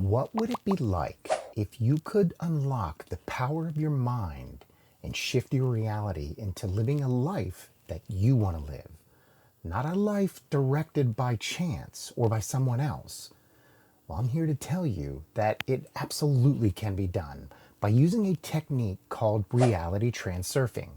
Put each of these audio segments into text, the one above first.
What would it be like if you could unlock the power of your mind and shift your reality into living a life that you want to live? Not a life directed by chance or by someone else. Well, I'm here to tell you that it absolutely can be done by using a technique called reality transurfing.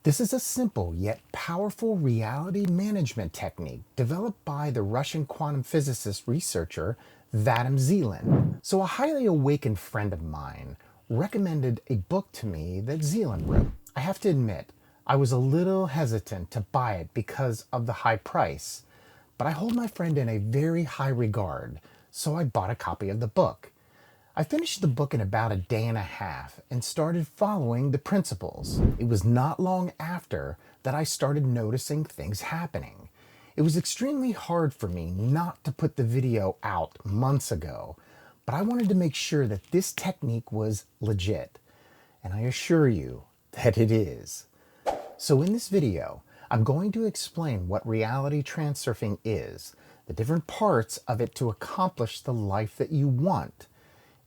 This is a simple yet powerful reality management technique developed by the Russian quantum physicist researcher Vadim Zeland. So, a highly awakened friend of mine recommended a book to me that Zeland wrote. I have to admit, I was a little hesitant to buy it because of the high price, but I hold my friend in a very high regard, so I bought a copy of the book. I finished the book in about a day and a half and started following the principles. It was not long after that I started noticing things happening. It was extremely hard for me not to put the video out months ago, but I wanted to make sure that this technique was legit, and I assure you that it is. So in this video, I'm going to explain what reality transurfing is, the different parts of it to accomplish the life that you want.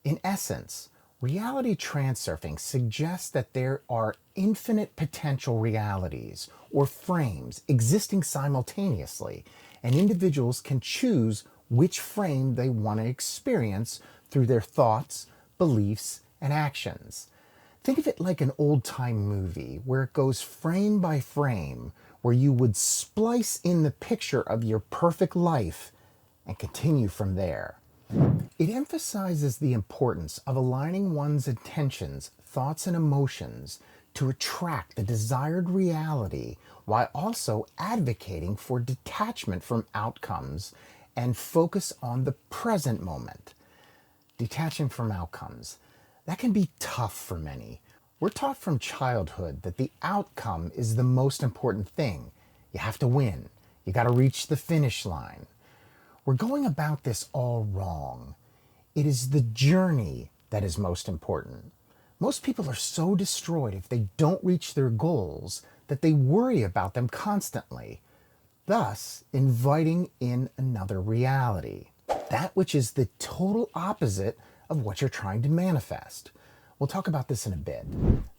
In essence, reality transurfing suggests that there are infinite potential realities or frames existing simultaneously, and individuals can choose which frame they want to experience through their thoughts, beliefs, and actions. Think of it like an old-time movie where it goes frame by frame, where you would splice in the picture of your perfect life and continue from there. It emphasizes the importance of aligning one's intentions, thoughts, and emotions to attract the desired reality while also advocating for detachment from outcomes and focus on the present moment. Detaching from outcomes. That can be tough for many. We're taught from childhood that the outcome is the most important thing. You have to win. You got to reach the finish line. We're going about this all wrong. It is the journey that is most important. Most people are so destroyed if they don't reach their goals that they worry about them constantly, thus inviting in another reality, that which is the total opposite of what you're trying to manifest. We'll talk about this in a bit.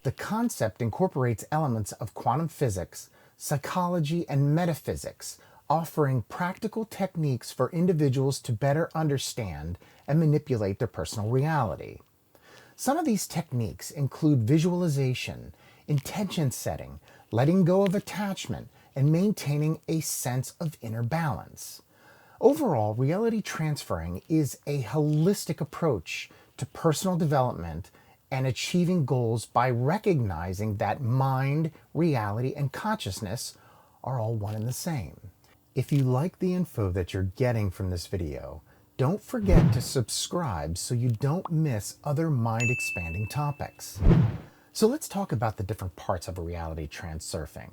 The concept incorporates elements of quantum physics, psychology, and metaphysics, offering practical techniques for individuals to better understand and manipulate their personal reality. Some of these techniques include visualization, intention setting, letting go of attachment, and maintaining a sense of inner balance. Overall, reality transferring is a holistic approach to personal development and achieving goals by recognizing that mind, reality, and consciousness are all one and the same. If you like the info that you're getting from this video, don't forget to subscribe so you don't miss other mind-expanding topics. So let's talk about the different parts of reality transurfing.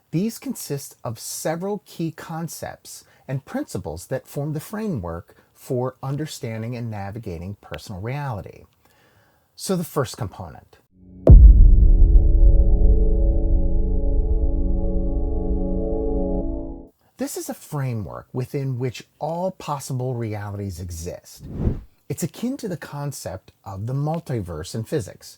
These consist of several key concepts and principles that form the framework for understanding and navigating personal reality. So the first component. This is a framework within which all possible realities exist. It's akin to the concept of the multiverse in physics,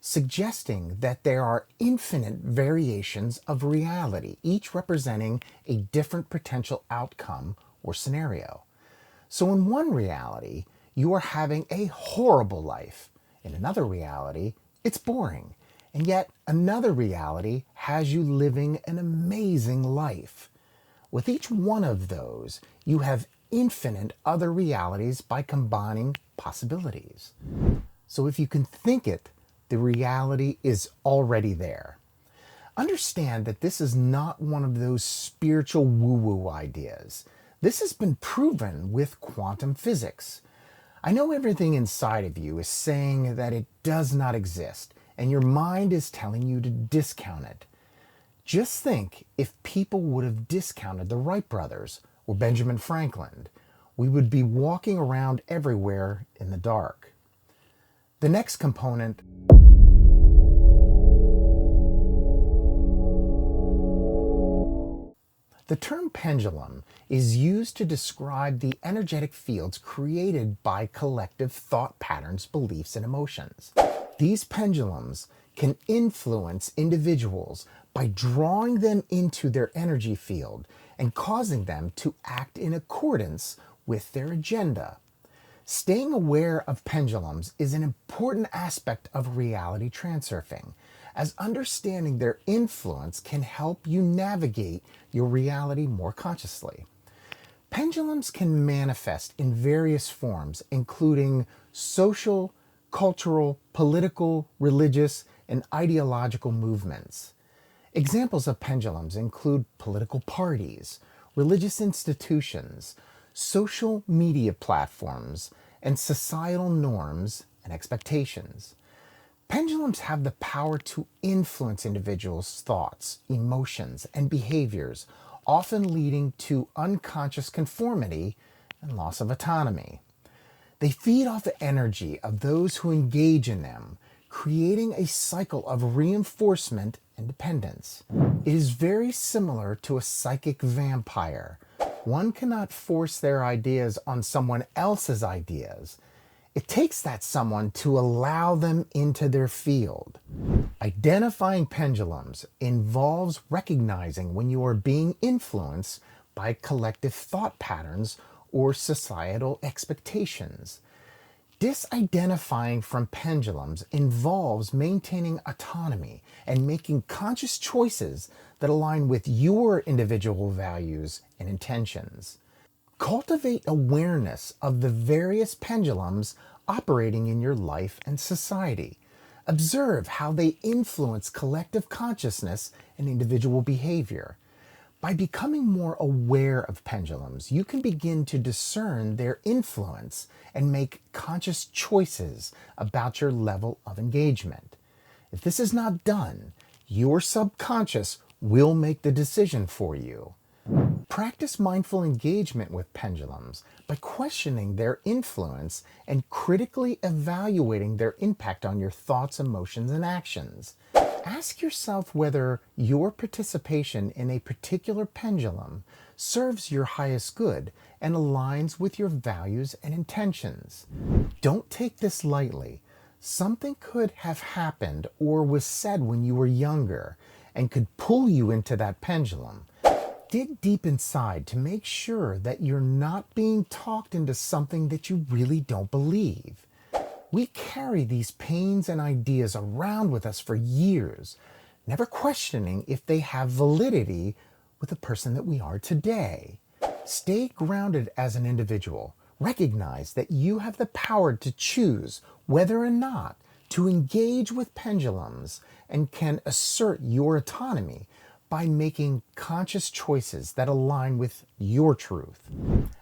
suggesting that there are infinite variations of reality, each representing a different potential outcome or scenario. So in one reality, you are having a horrible life. In another reality, it's boring. And yet another reality has you living an amazing life. With each one of those, you have infinite other realities by combining possibilities. So if you can think it, the reality is already there. Understand that this is not one of those spiritual woo-woo ideas. This has been proven with quantum physics. I know everything inside of you is saying that it does not exist, and your mind is telling you to discount it. Just think if people would have discounted the Wright brothers or Benjamin Franklin, we would be walking around everywhere in the dark. The next component. The term pendulum is used to describe the energetic fields created by collective thought patterns, beliefs, and emotions. These pendulums can influence individuals by drawing them into their energy field and causing them to act in accordance with their agenda. Staying aware of pendulums is an important aspect of reality transurfing, as understanding their influence can help you navigate your reality more consciously. Pendulums can manifest in various forms, including social, cultural, political, religious, and ideological movements. Examples of pendulums include political parties, religious institutions, social media platforms, and societal norms and expectations. Pendulums have the power to influence individuals' thoughts, emotions, and behaviors, often leading to unconscious conformity and loss of autonomy. They feed off the energy of those who engage in them, creating a cycle of reinforcement and dependence. It is very similar to a psychic vampire. One cannot force their ideas on someone else's ideas. It takes that someone to allow them into their field. Identifying pendulums involves recognizing when you are being influenced by collective thought patterns or societal expectations. Disidentifying from pendulums involves maintaining autonomy and making conscious choices that align with your individual values and intentions. Cultivate awareness of the various pendulums operating in your life and society. Observe how they influence collective consciousness and individual behavior. By becoming more aware of pendulums, you can begin to discern their influence and make conscious choices about your level of engagement. If this is not done, your subconscious will make the decision for you. Practice mindful engagement with pendulums by questioning their influence and critically evaluating their impact on your thoughts, emotions, and actions. Ask yourself whether your participation in a particular pendulum serves your highest good and aligns with your values and intentions. Don't take this lightly. Something could have happened or was said when you were younger and could pull you into that pendulum. Dig deep inside to make sure that you're not being talked into something that you really don't believe. We carry these pains and ideas around with us for years, never questioning if they have validity with the person that we are today. Stay grounded as an individual. Recognize that you have the power to choose whether or not to engage with pendulums and can assert your autonomy by making conscious choices that align with your truth.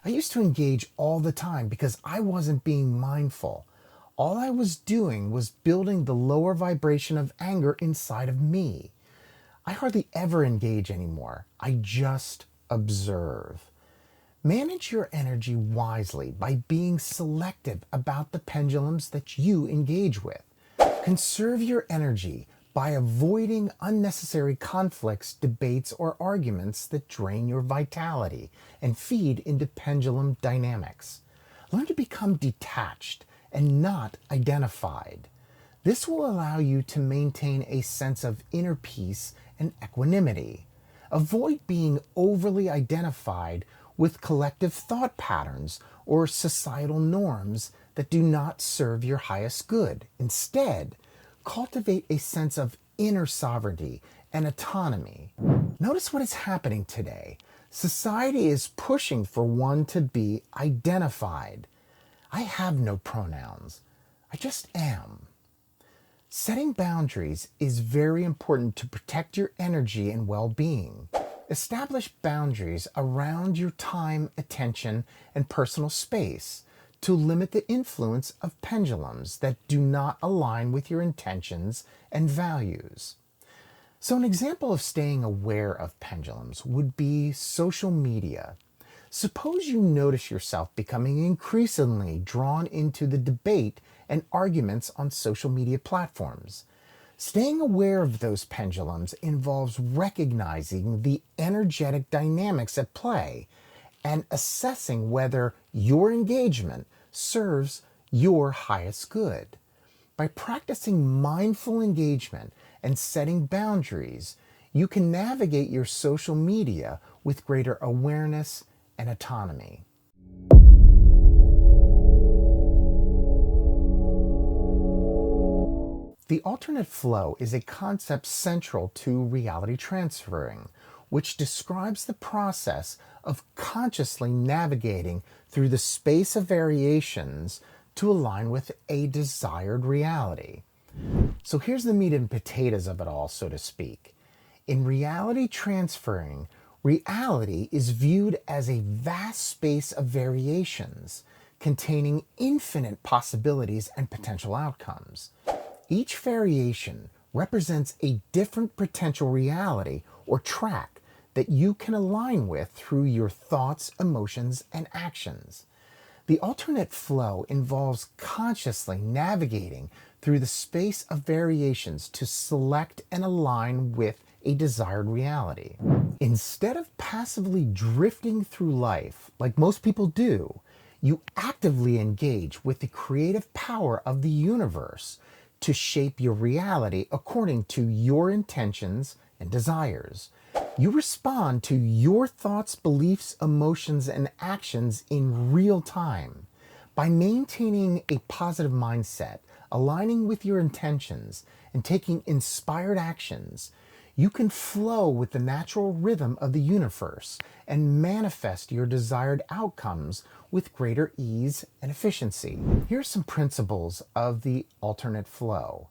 I used to engage all the time because I wasn't being mindful. All I was doing was building the lower vibration of anger inside of me. I hardly ever engage anymore. I just observe. Manage your energy wisely by being selective about the pendulums that you engage with. Conserve your energy by avoiding unnecessary conflicts, debates, or arguments that drain your vitality and feed into pendulum dynamics. Learn to become detached and not identified. This will allow you to maintain a sense of inner peace and equanimity. Avoid being overly identified with collective thought patterns or societal norms that do not serve your highest good. Instead, cultivate a sense of inner sovereignty and autonomy. Notice what is happening today. Society is pushing for one to be identified. I have no pronouns. I just am. Setting boundaries is very important to protect your energy and well-being. Establish boundaries around your time, attention, and personal space to limit the influence of pendulums that do not align with your intentions and values. So an example of staying aware of pendulums would be social media. Suppose you notice yourself becoming increasingly drawn into the debate and arguments on social media platforms. Staying aware of those pendulums involves recognizing the energetic dynamics at play and assessing whether your engagement serves your highest good. By practicing mindful engagement and setting boundaries, you can navigate your social media with greater awareness and autonomy. The alternate flow is a concept central to reality transferring, which describes the process of consciously navigating through the space of variations to align with a desired reality. So here's the meat and potatoes of it all, so to speak. In reality transferring, reality is viewed as a vast space of variations containing infinite possibilities and potential outcomes. Each variation represents a different potential reality or track that you can align with through your thoughts, emotions, and actions. The alternate flow involves consciously navigating through the space of variations to select and align with a desired reality. Instead of passively drifting through life like most people do, you actively engage with the creative power of the universe to shape your reality according to your intentions and desires. You respond to your thoughts, beliefs, emotions, and actions in real time. By maintaining a positive mindset, aligning with your intentions, and taking inspired actions, you can flow with the natural rhythm of the universe and manifest your desired outcomes with greater ease and efficiency. Here are some principles of the alternate flow.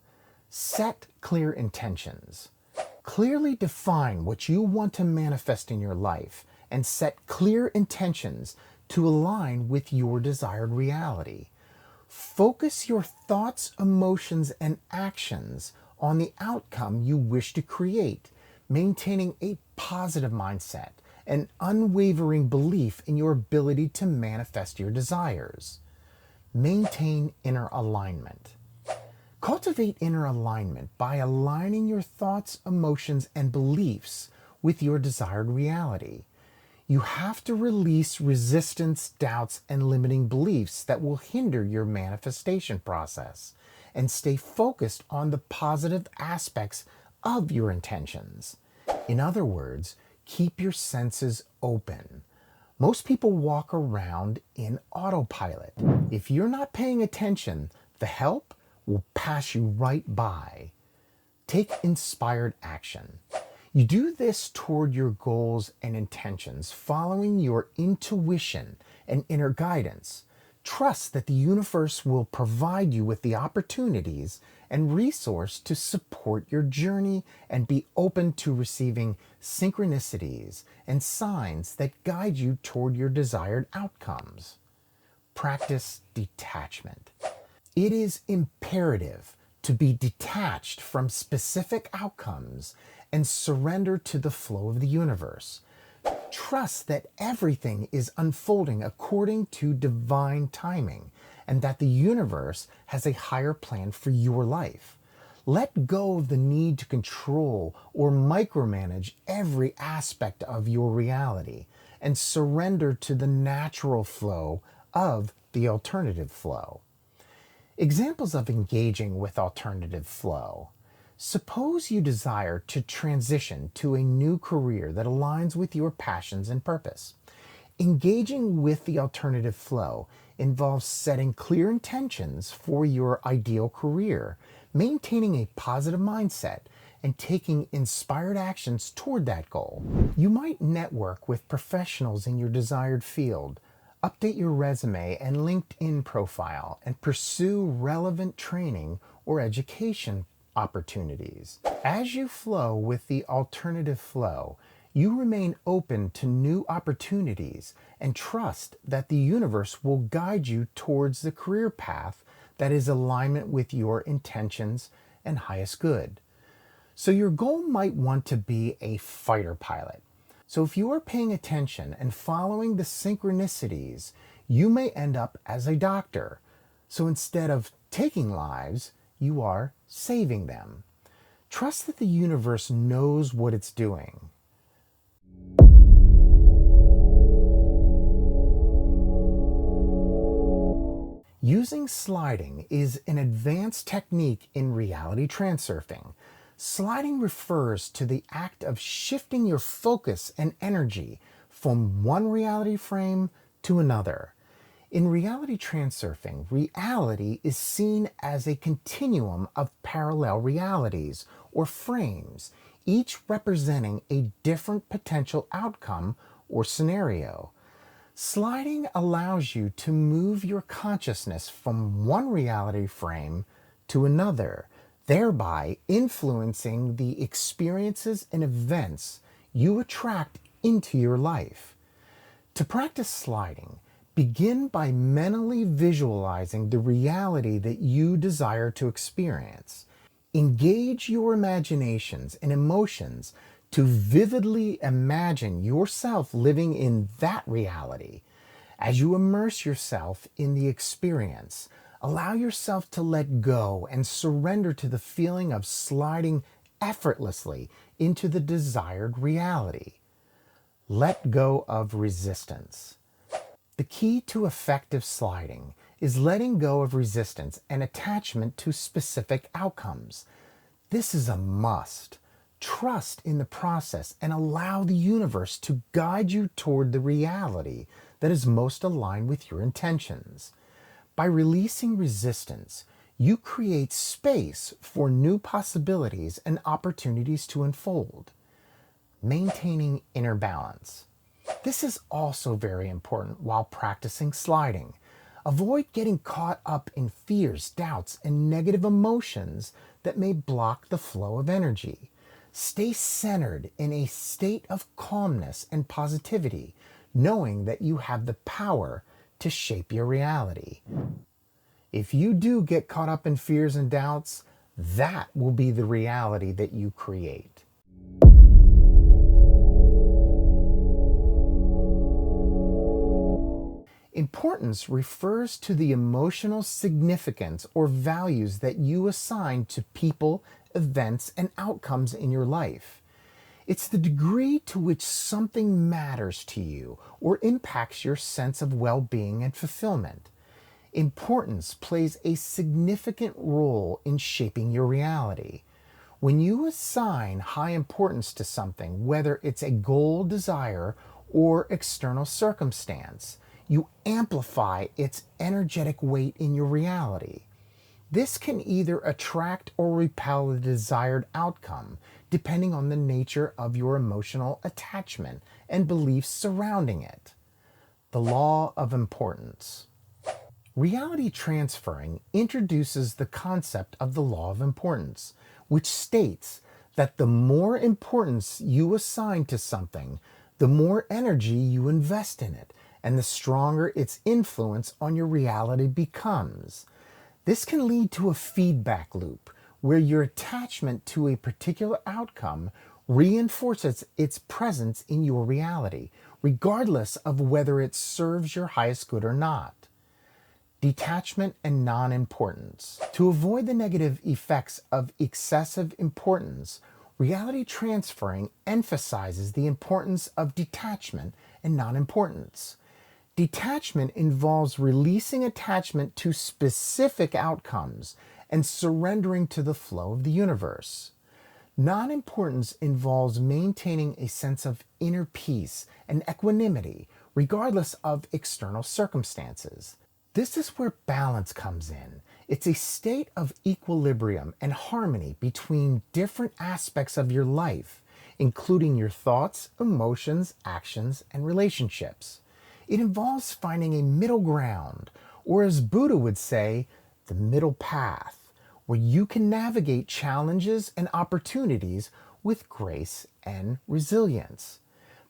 Set clear intentions. Clearly define what you want to manifest in your life and set clear intentions to align with your desired reality. Focus your thoughts, emotions, and actions on the outcome you wish to create, maintaining a positive mindset and unwavering belief in your ability to manifest your desires. Maintain inner alignment. Cultivate inner alignment by aligning your thoughts, emotions, and beliefs with your desired reality. You have to release resistance, doubts, and limiting beliefs that will hinder your manifestation process and stay focused on the positive aspects of your intentions. In other words, keep your senses open. Most people walk around in autopilot. If you're not paying attention, the help will pass you right by. Take inspired action. You do this toward your goals and intentions, following your intuition and inner guidance. Trust that the universe will provide you with the opportunities and resource to support your journey and be open to receiving synchronicities and signs that guide you toward your desired outcomes. Practice detachment. It is imperative to be detached from specific outcomes and surrender to the flow of the universe. Trust that everything is unfolding according to divine timing and that the universe has a higher plan for your life. Let go of the need to control or micromanage every aspect of your reality and surrender to the natural flow of the alternative flow. Examples of engaging with alternative flow. Suppose you desire to transition to a new career that aligns with your passions and purpose. Engaging with the alternative flow involves setting clear intentions for your ideal career, maintaining a positive mindset, and taking inspired actions toward that goal. You might network with professionals in your desired field, update your resume and LinkedIn profile, and pursue relevant training or education opportunities. As you flow with the alternative flow, you remain open to new opportunities and trust that the universe will guide you towards the career path that is alignment with your intentions and highest good. So your goal might want to be a fighter pilot. So if you are paying attention and following the synchronicities, you may end up as a doctor. So instead of taking lives, you are saving them. Trust that the universe knows what it's doing. Using sliding is an advanced technique in reality transurfing. Sliding refers to the act of shifting your focus and energy from one reality frame to another. In reality transurfing, reality is seen as a continuum of parallel realities or frames, each representing a different potential outcome or scenario. Sliding allows you to move your consciousness from one reality frame to another, thereby influencing the experiences and events you attract into your life. To practice sliding, begin by mentally visualizing the reality that you desire to experience. Engage your imaginations and emotions to vividly imagine yourself living in that reality. As you immerse yourself in the experience, allow yourself to let go and surrender to the feeling of sliding effortlessly into the desired reality. Let go of resistance. The key to effective sliding is letting go of resistance and attachment to specific outcomes. This is a must. Trust in the process and allow the universe to guide you toward the reality that is most aligned with your intentions. By releasing resistance, you create space for new possibilities and opportunities to unfold. Maintaining inner balance. This is also very important while practicing sliding. Avoid getting caught up in fears, doubts, and negative emotions that may block the flow of energy. Stay centered in a state of calmness and positivity, knowing that you have the power to shape your reality. If you do get caught up in fears and doubts, that will be the reality that you create. Importance refers to the emotional significance or values that you assign to people, events, and outcomes in your life. It's the degree to which something matters to you or impacts your sense of well-being and fulfillment. Importance plays a significant role in shaping your reality. When you assign high importance to something, whether it's a goal, desire, or external circumstance, you amplify its energetic weight in your reality. This can either attract or repel the desired outcome, depending on the nature of your emotional attachment and beliefs surrounding it. The law of importance. Reality transferring introduces the concept of the law of importance, which states that the more importance you assign to something, the more energy you invest in it, and the stronger its influence on your reality becomes. This can lead to a feedback loop where your attachment to a particular outcome reinforces its presence in your reality, regardless of whether it serves your highest good or not. Detachment and non-importance. To avoid the negative effects of excessive importance, reality transferring emphasizes the importance of detachment and non-importance. Detachment involves releasing attachment to specific outcomes and surrendering to the flow of the universe. Non-importance involves maintaining a sense of inner peace and equanimity, regardless of external circumstances. This is where balance comes in. It's a state of equilibrium and harmony between different aspects of your life, including your thoughts, emotions, actions, and relationships. It involves finding a middle ground, or as Buddha would say, the middle path, where you can navigate challenges and opportunities with grace and resilience.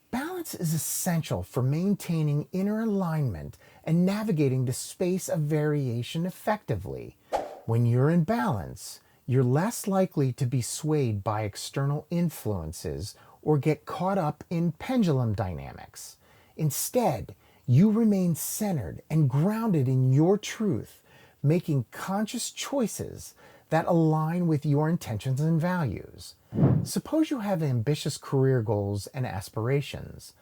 Balance is essential for maintaining inner alignment and navigating the space of variation effectively. When you're in balance, you're less likely to be swayed by external influences or get caught up in pendulum dynamics. Instead, you remain centered and grounded in your truth, making conscious choices that align with your intentions and values. Suppose you have ambitious career goals and aspirations.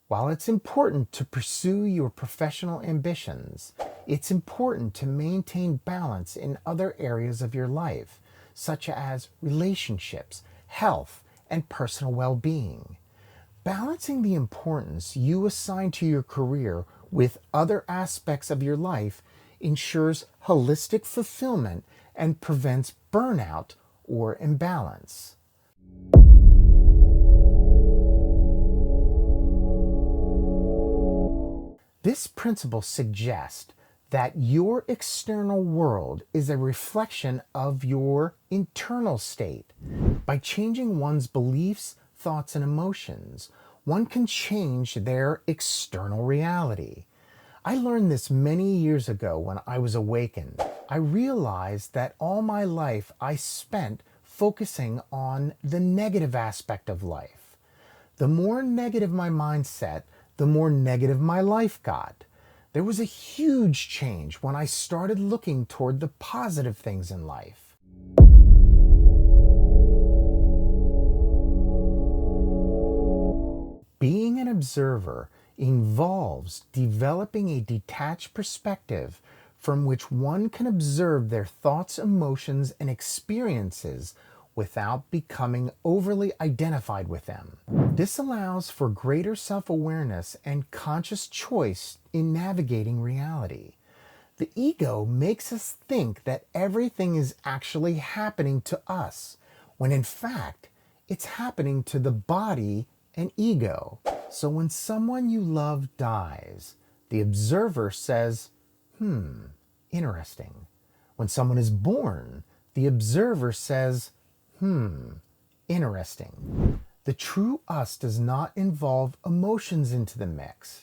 While it's important to pursue your professional ambitions, it's important to maintain balance in other areas of your life, such as relationships, health, and personal well-being. Balancing the importance you assign to your career with other aspects of your life ensures holistic fulfillment and prevents burnout or imbalance. This principle suggests that your external world is a reflection of your internal state. By changing one's beliefs, thoughts, and emotions, one can change their external reality. I learned this many years ago when I was awakened. I realized that all my life I spent focusing on the negative aspect of life. The more negative my mindset, the more negative my life got. There was a huge change when I started looking toward the positive things in life. Being an observer involves developing a detached perspective from which one can observe their thoughts, emotions, and experiences without becoming overly identified with them. This allows for greater self-awareness and conscious choice in navigating reality. The ego makes us think that everything is actually happening to us, when in fact, it's happening to the body and ego. So when someone you love dies, the observer says, interesting. When someone is born, the observer says, interesting. The true us does not involve emotions into the mix.